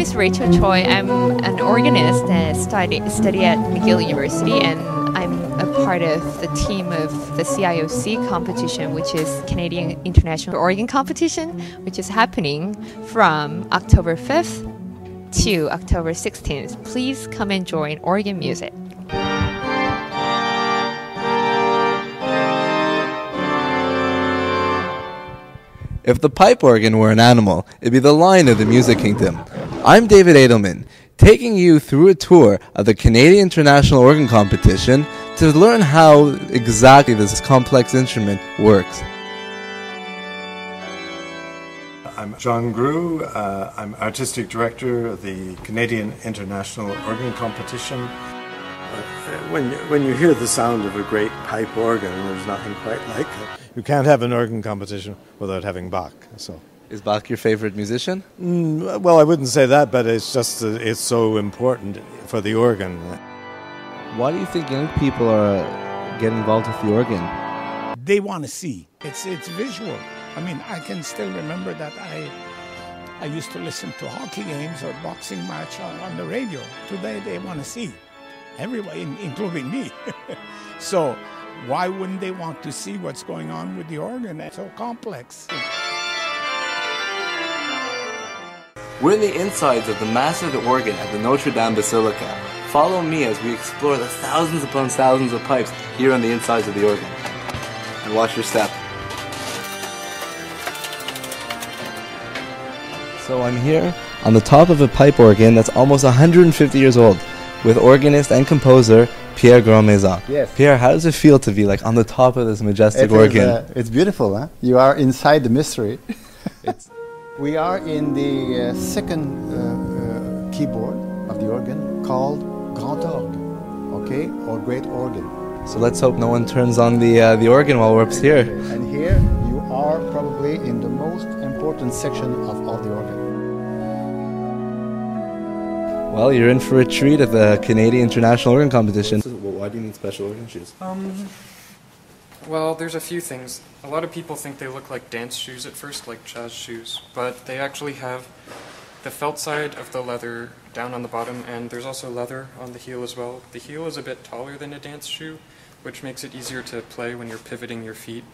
is Rachel Choi. I'm an organist and study at McGill University, and I'm a part of the team of the CIOC Competition, which is Canadian International Organ Competition, which is happening from October 5th to October 16th. Please come and join organ music. If the pipe organ were an animal, it'd be the lion of the music kingdom. I'm David Adelman, taking you through a tour of the Canadian International Organ Competition to learn how exactly this complex instrument works. I'm John Grew. I'm Artistic Director of the Canadian International Organ Competition. When you hear the sound of a great pipe organ, there's nothing quite like it. You can't have an organ competition without having Bach. So, is Bach your favorite musician? Well, I wouldn't say that, but it's just it's so important for the organ. Why do you think young people are getting involved with the organ? They want to see. It's visual. I mean, I can still remember that I used to listen to hockey games or boxing match on the radio. Today they want to see. Everybody, including me. So why wouldn't they want to see what's going on with the organ? It's so complex. We're in the insides of the massive organ at the Notre Dame Basilica. Follow me as we explore the thousands upon thousands of pipes here on the insides of the organ. And watch your step. So I'm here on the top of a pipe organ that's almost 150 years old, with organist and composer Pierre Grandmaison. Yes. Pierre, how does it feel to be like on the top of this majestic organ? It's beautiful, huh? You are inside the mystery. We are in the second keyboard of the organ called Grand Orgue, okay, or Great Organ. So let's hope no one turns on the organ while we're up here. And here you are probably in the most important section of the organ. Well, you're in for a treat at the Canadian International Organ Competition. Well, why do you need special organ shoes? Well, there's a few things. A lot of people think they look like dance shoes at first, like jazz shoes, but they actually have the felt side of the leather down on the bottom, and there's also leather on the heel as well. The heel is a bit taller than a dance shoe, which makes it easier to play when you're pivoting your feet.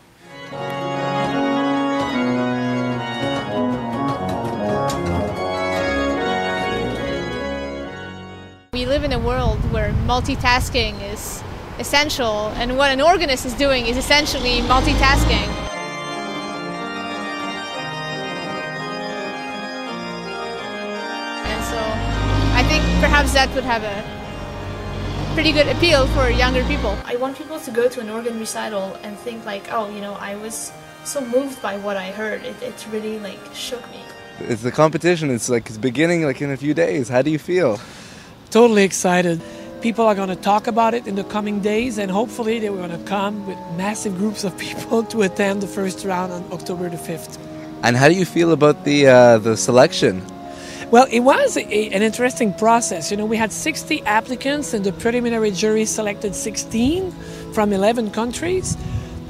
We live in a world where multitasking is essential, and what an organist is doing is essentially multitasking. And so I think perhaps that would have a pretty good appeal for younger people. I want people to go to an organ recital and think like, oh, you know, I was so moved by what I heard. It really like shook me. It's the competition. It's beginning like in a few days. How do you feel? Totally excited. People are going to talk about it in the coming days, and hopefully they're going to come with massive groups of people to attend the first round on October the 5th. And how do you feel about the selection? Well, it was an interesting process. You know, we had 60 applicants, and the preliminary jury selected 16 from 11 countries.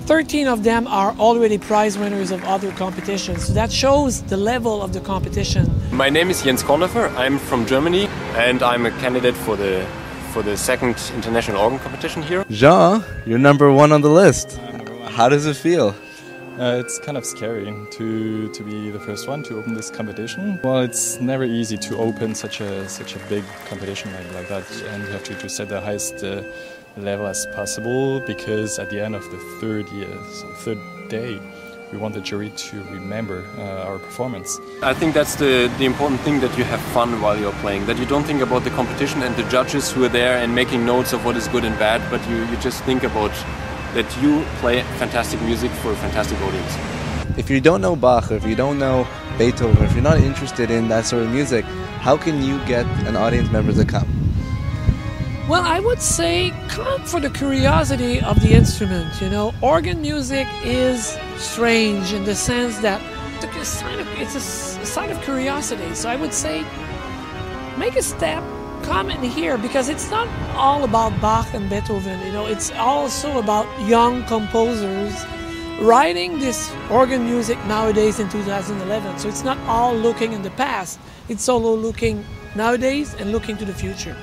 13 of them are already prize winners of other competitions. So that shows the level of the competition. My name is Jens Kornhofer. I'm from Germany, and I'm a candidate for the second international organ competition here. Jean, you're number one on the list. How does it feel? It's kind of scary to be the first one to open this competition. Well, it's never easy to open such a big competition like that, and you have to set the highest level as possible, because at the end of the third day, we want the jury to remember our performance. I think that's the important thing, that you have fun while you're playing, that you don't think about the competition and the judges who are there and making notes of what is good and bad, but you just think about that you play fantastic music for a fantastic audience. If you don't know Bach, or if you don't know Beethoven, if you're not interested in that sort of music, how can you get an audience member to come? Well, I would say come for the curiosity of the instrument. You know, organ music is strange in the sense that it's a sign of curiosity. So I would say make a step, come in here, because it's not all about Bach and Beethoven. You know, it's also about young composers writing this organ music nowadays in 2011. So it's not all looking in the past, it's also looking nowadays and looking to the future.